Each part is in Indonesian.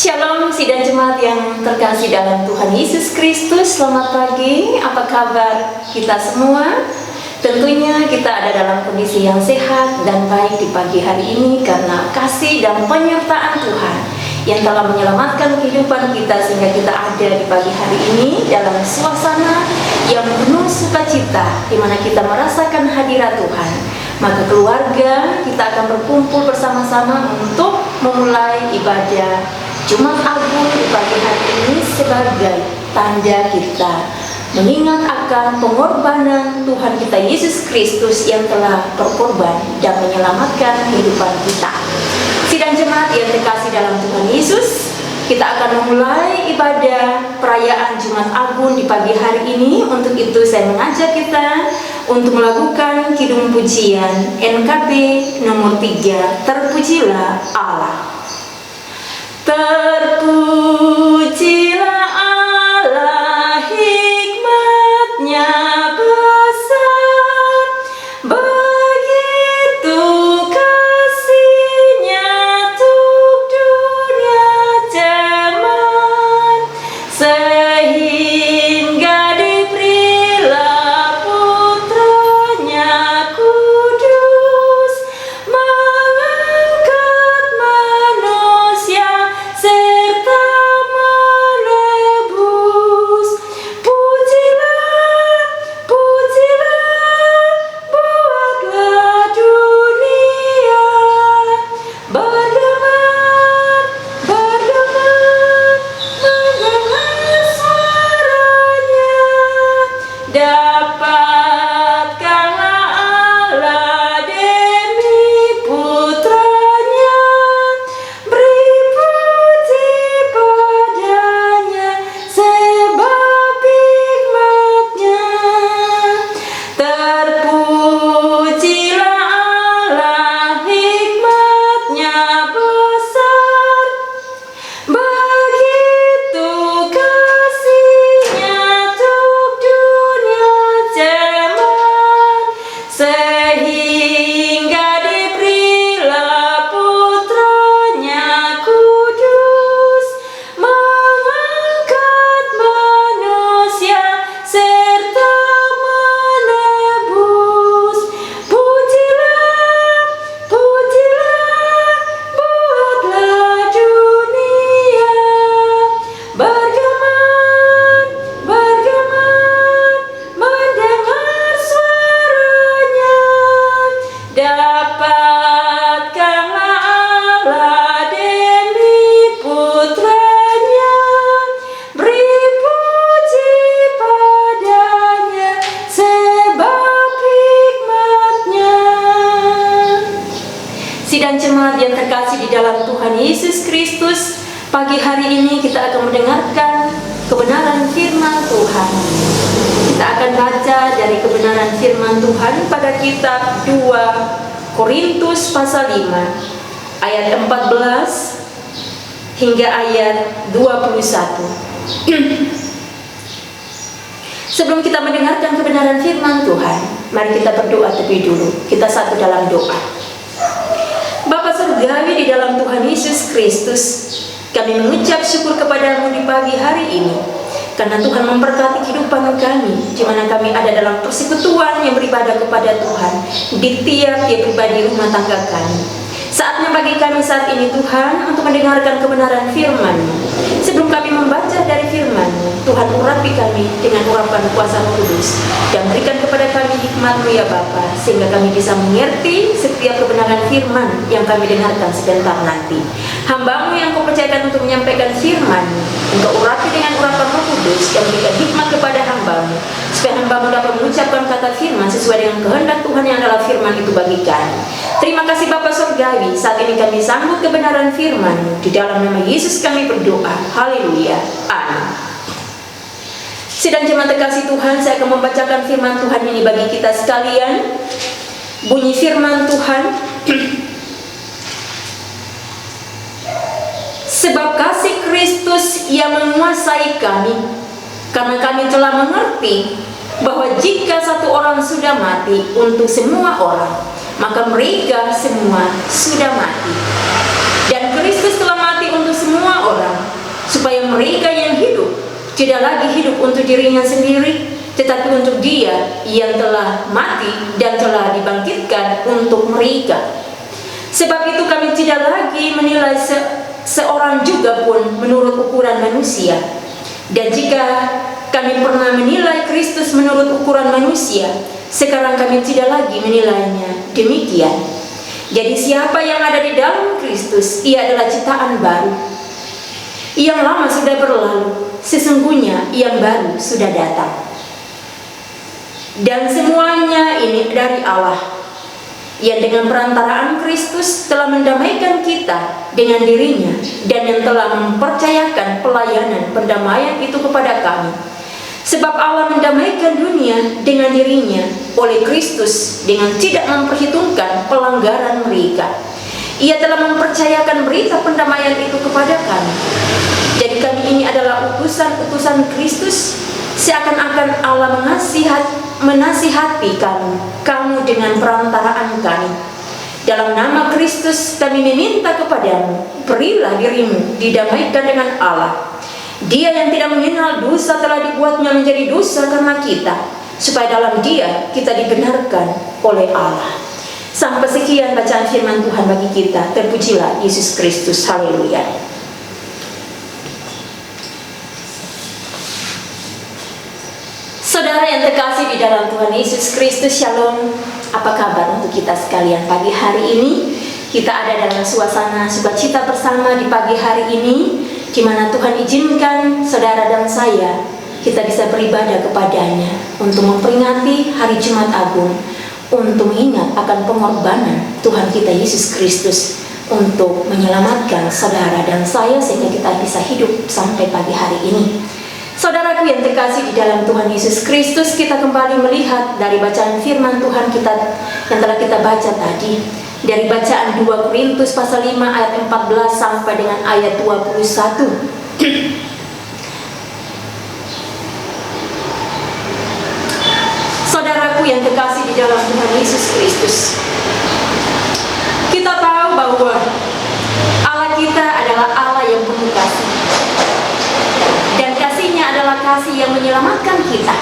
Shalom sidang jemaat yang terkasih dalam Tuhan Yesus Kristus. Selamat pagi, apa kabar kita semua? Tentunya kita ada dalam kondisi yang sehat dan baik di pagi hari ini karena kasih dan penyertaan Tuhan yang telah menyelamatkan kehidupan kita sehingga kita ada di pagi hari ini dalam suasana yang penuh sukacita di mana kita merasakan hadirat Tuhan. Maka keluarga kita akan berkumpul bersama-sama untuk memulai ibadah Jumat Agung di pagi hari ini sebagai tanda kita mengingat akan pengorbanan Tuhan kita Yesus Kristus yang telah berkorban dan menyelamatkan kehidupan kita. Sidang jemaat yang terkasih dalam Tuhan Yesus, kita akan memulai ibadah perayaan Jumat Agung di pagi hari ini. Untuk itu saya mengajak kita untuk melakukan kidung pujian NKB nomor 3, Terpujilah Allah. Terpujilah Allah, hikmatnya besar, begitu kasihnya untuk dunia jaman, sehingga diberilah putranya kudus, mengangkat manusia serta menebus. Pujilah, pujilah, buatlah dunia bergema, bergema, mendengar suaranya. Dapatkanlah Allah demi putranya, beri puji padanya sebab hikmatnya. Terpujilah Allah, hikmatnya besar, begitu kasihnya untuk dunia jaman, sehingga diberilah putranya kudus, mengangkat manusia serta menebus. Pujilah, pujilah, buatlah dunia bergema, bergema, mendengar suaranya. Dapatkanlah Allah demi putranya, beri puji padanya sebab hikmatnya. Sidang jemaat yang terkasih di dalam Tuhan Yesus Kristus, pagi hari ini kita akan mendengarkan kebenaran firman Tuhan. Kita akan baca dari kebenaran firman Tuhan pada kitab 2 Korintus pasal 5 ayat 14 hingga ayat 21. Sebelum kita mendengarkan kebenaran firman Tuhan, mari kita berdoa terlebih dulu. Kita satu dalam doa. Bapa surgawi di dalam Tuhan Yesus Kristus, kami mengucap syukur kepadamu di pagi hari ini karena Tuhan memberkati kehidupan kami di mana kami ada dalam persekutuan yang beribadah kepada Tuhan di tiap-tiap pribadi rumah tangga kami. Saatnya bagi kami saat ini Tuhan untuk mendengarkan kebenaran firman-Mu. Sebelum kami membaca dari firman-Mu, Tuhan urapi kami dengan urapan kuasa Roh Kudus dan berikan kepada kami hikmat-Mu ya Bapa, sehingga kami bisa mengerti setiap kebenaran firman yang kami dengarkan sebentar nanti. Hamba-Mu yang Kau percayakan untuk menyampaikan firman-Mu, Engkau urapi dengan urapan Roh Kudus dan berikan hikmat kepada hamba-Mu, supaya hamba-Mu dapat mengucapkan kata firman sesuai dengan kehendak Tuhan yang adalah firman itu bagi kami. Terima kasih Bapa surgawi, saat ini kami sambut kebenaran firman-Mu. Di dalam nama Yesus kami berdoa. Haleluya. Amin. Sidang jemaat terkasih Tuhan, saya akan membacakan firman Tuhan ini bagi kita sekalian. Bunyi firman Tuhan. Sebab kasih Kristus yang menguasai kami, karena kami telah mengerti bahwa jika satu orang sudah mati untuk semua orang, maka mereka semua sudah mati. Dan Kristus telah mati untuk semua orang, supaya mereka yang hidup tidak lagi hidup untuk dirinya sendiri, tetapi untuk Dia yang telah mati dan telah dibangkitkan untuk mereka. Sebab itu kami tidak lagi menilai seorang juga pun menurut ukuran manusia. Dan jika kami pernah menilai Kristus menurut ukuran manusia, sekarang kami tidak lagi menilainya demikian. Jadi siapa yang ada di dalam Kristus, ia adalah ciptaan baru. Yang lama sudah berlalu, sesungguhnya yang baru sudah datang. Dan semuanya ini dari Allah, yang dengan perantaraan Kristus telah mendamaikan kita dengan dirinya, dan yang telah mempercayakan pelayanan pendamaian itu kepada kami. Sebab Allah mendamaikan dunia dengan dirinya oleh Kristus dengan tidak memperhitungkan pelanggaran mereka. Ia telah mempercayakan berita pendamaian itu kepada kami. Jadi kami ini adalah utusan-utusan Kristus, seakan-akan Allah menasihati kamu dengan perantaraan kami. Dalam nama Kristus kami meminta kepadamu, berilah dirimu didamaikan dengan Allah. Dia yang tidak mengenal dosa telah dibuatnya menjadi dosa karena kita, supaya dalam Dia kita dibenarkan oleh Allah. Sampai sekian bacaan firman Tuhan bagi kita. Terpujilah Yesus Kristus. Haleluya. Saudara yang terkasih di dalam Tuhan Yesus Kristus, Shalom. Apa kabar untuk kita sekalian pagi hari ini? Kita ada dalam suasana sukacita bersama di pagi hari ini, di mana Tuhan izinkan saudara dan saya kita bisa beribadah kepadanya untuk memperingati hari Jumat Agung, untuk mengingat akan pengorbanan Tuhan kita Yesus Kristus untuk menyelamatkan saudara dan saya sehingga kita bisa hidup sampai pagi hari ini. Saudaraku yang terkasih di dalam Tuhan Yesus Kristus, kita kembali melihat dari bacaan firman Tuhan kita yang telah kita baca tadi, dari bacaan 2 Korintus pasal 5 ayat 14 sampai dengan ayat 21. Saudaraku yang terkasih di dalam Tuhan Yesus Kristus, kita tahu bahwa Allah kita adalah Allah yang penuh kasih, dan kasih-Nya adalah kasih yang menyelamatkan kita.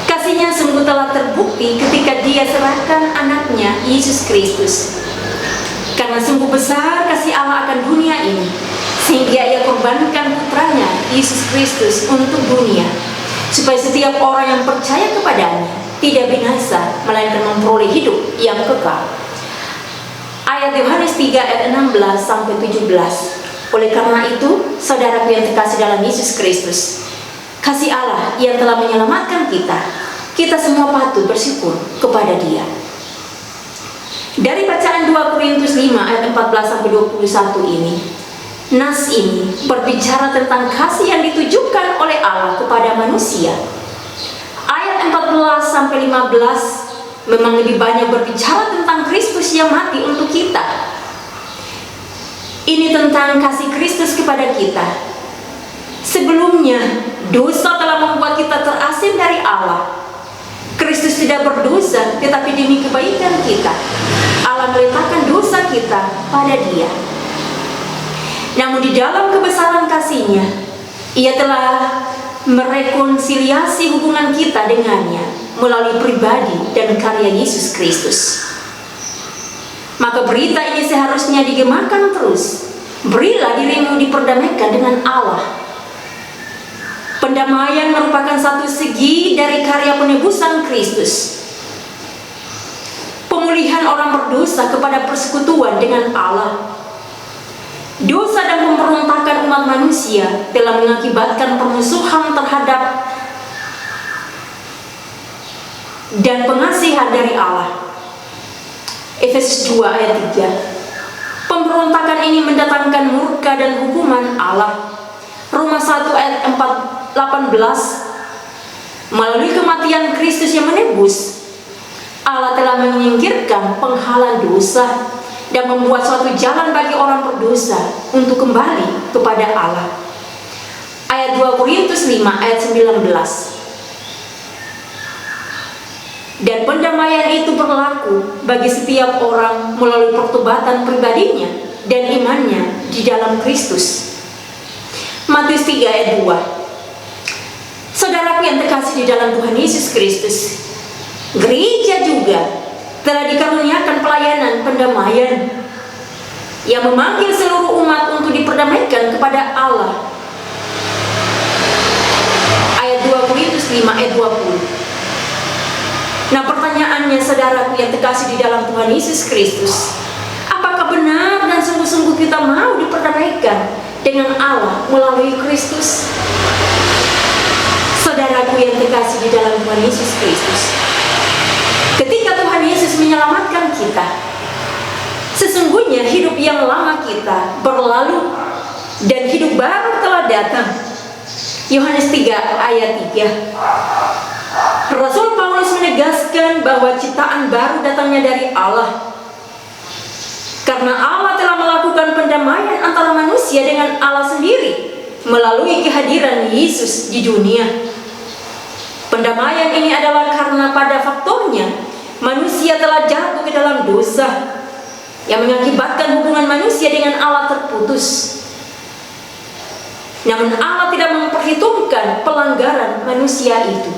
Kasih-Nya sungguh telah terbukti ketika Dia serahkan anaknya Yesus Kristus. Karena sungguh besar kasih Allah akan dunia ini, sehingga Ia korbankan putranya Yesus Kristus untuk dunia, supaya setiap orang yang percaya kepadanya tidak binasa, melainkan memperoleh hidup yang kekal. Ayat Yohanes 3 ayat 16 sampai 17. Oleh karena itu, saudaraku yang terkasih dalam Yesus Kristus, kasih Allah yang telah menyelamatkan kita semua patut bersyukur kepada Dia. Dari bacaan 2 Korintus 5 ayat 14 sampai 21 ini, nas ini berbicara tentang kasih yang ditujukan oleh Allah kepada manusia. Ayat 14 sampai 15 memang lebih banyak berbicara tentang Kristus yang mati untuk kita. Ini tentang kasih Kristus kepada kita. Sebelumnya, dosa telah membuat kita terasing dari Allah. Kristus tidak berdosa, tetapi demi kebaikan kita, Allah meletakkan dosa kita pada Dia. Namun di dalam kebesaran kasih-Nya, Ia telah merekonsiliasi hubungan kita dengannya melalui pribadi dan karya Yesus Kristus. Maka berita ini seharusnya digemakan terus. Berilah dirimu diperdamaikan dengan Allah. Pendamaian merupakan satu segi dari karya penebusan Kristus. Pemulihan orang berdosa kepada persekutuan dengan Allah. Dosa dan pemberontakan umat manusia telah mengakibatkan permusuhan terhadap dan pengasihan dari Allah. Efesus 2 ayat 3. Pemberontakan ini mendatangkan murka dan hukuman Allah. Roma 1 ayat 18. Melalui kematian Kristus yang menebus, Allah telah menyingkirkan penghalang dosa dan membuat suatu jalan bagi orang berdosa untuk kembali kepada Allah. Ayat 2 Korintus 5 ayat 19. Dan pendamaian itu berlaku bagi setiap orang melalui pertobatan pribadinya dan imannya di dalam Kristus. Matius 3 ayat 2. Saudaraku yang terkasih di dalam Tuhan Yesus Kristus, gereja juga telah dikaruniakan pelayanan pendamaian yang memanggil seluruh umat untuk diperdamaikan kepada Allah. Ayat 2 Korintus 5 ayat 20. Nah, pertanyaannya saudaraku yang terkasih di dalam Tuhan Yesus Kristus, apakah benar dan sungguh-sungguh kita mau diperdamaikan dengan Allah melalui Kristus? Saudaraku yang terkasih di dalam Tuhan Yesus Kristus, ketika Tuhan Yesus menyelamatkan kita, sesungguhnya hidup yang lama kita berlalu dan hidup baru telah datang. Yohanes 3 ayat 3. Rasul Paulus menegaskan bahwa ciptaan baru datangnya dari Allah, karena Allah telah melakukan pendamaian antara manusia dengan Allah sendiri melalui kehadiran Yesus di dunia. Pendamaian ini adalah karena pada faktornya manusia telah jatuh ke dalam dosa yang mengakibatkan hubungan manusia dengan Allah terputus. Namun Allah tidak memperhitungkan pelanggaran manusia itu.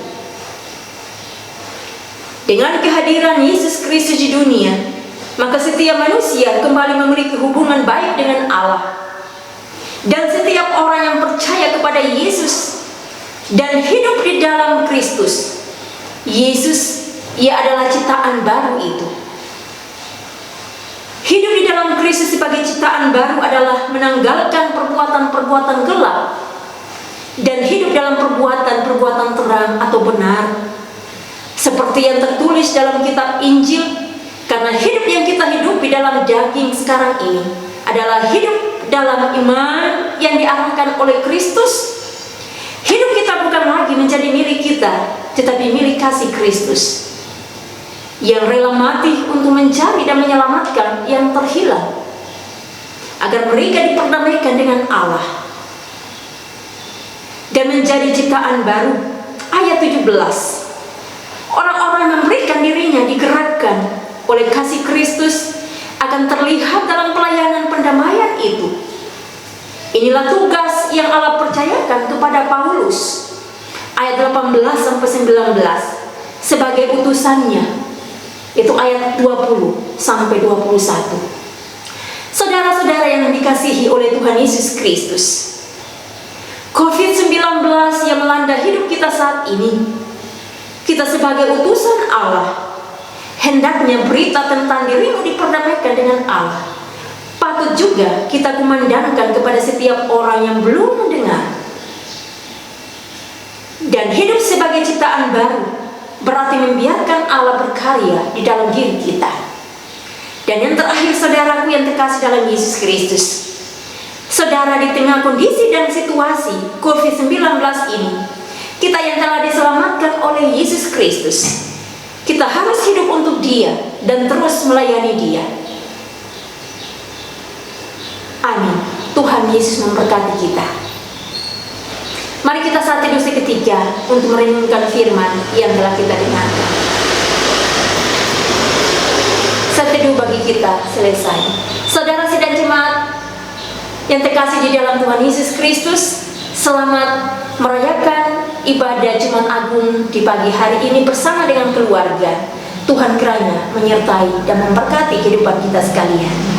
Dengan kehadiran Yesus Kristus di dunia, maka setiap manusia kembali memiliki hubungan baik dengan Allah. Dan setiap orang yang percaya kepada Yesus dan hidup di dalam Kristus Yesus, ia adalah ciptaan baru itu. Hidup di dalam Kristus sebagai ciptaan baru adalah menanggalkan perbuatan-perbuatan gelap dan hidup dalam perbuatan-perbuatan terang atau benar, seperti yang tertulis dalam kitab Injil. Karena hidup yang kita hidupi dalam daging sekarang ini adalah hidup dalam iman yang diarahkan oleh Kristus. Hidup kita bukan lagi menjadi milik kita, tetapi milik kasih Kristus yang rela mati untuk mencari dan menyelamatkan yang terhilang, agar mereka diperdamaikan dengan Allah dan menjadi ciptaan baru. Ayat 17. Orang-orang yang memberikan dirinya digerakkan oleh kasih Kristus akan terlihat dalam pelayanan pendamaian itu. Inilah tugas yang Allah percayakan kepada Paulus, ayat 18 sampai 19, sebagai utusannya. Itu ayat 20 sampai 21. Saudara-saudara yang dikasihi oleh Tuhan Yesus Kristus, COVID-19 yang melanda hidup kita saat ini, kita sebagai utusan Allah hendaknya berita tentang dirimu diperdamaikan dengan Allah. Patut juga kita kumandangkan kepada setiap orang yang belum mendengar. Dan hidup sebagai ciptaan baru berarti membiarkan Allah berkarya di dalam diri kita. Dan yang terakhir, saudaraku yang terkasih dalam Yesus Kristus, saudara, di tengah kondisi dan situasi COVID-19 ini, kita yang telah diselamatkan oleh Yesus Kristus, kita harus hidup untuk Dia dan terus melayani Dia. Amin. Tuhan Yesus memberkati kita. Mari kita saat teduh seketika untuk merenungkan firman yang telah kita dengarkan. Saat teduh bagi kita selesai. Saudara sidang jemaat yang terkasih di dalam Tuhan Yesus Kristus, selamat merayakan ibadah Jumat Agung di pagi hari ini bersama dengan keluarga. Tuhan kiranya menyertai dan memberkati kehidupan kita sekalian.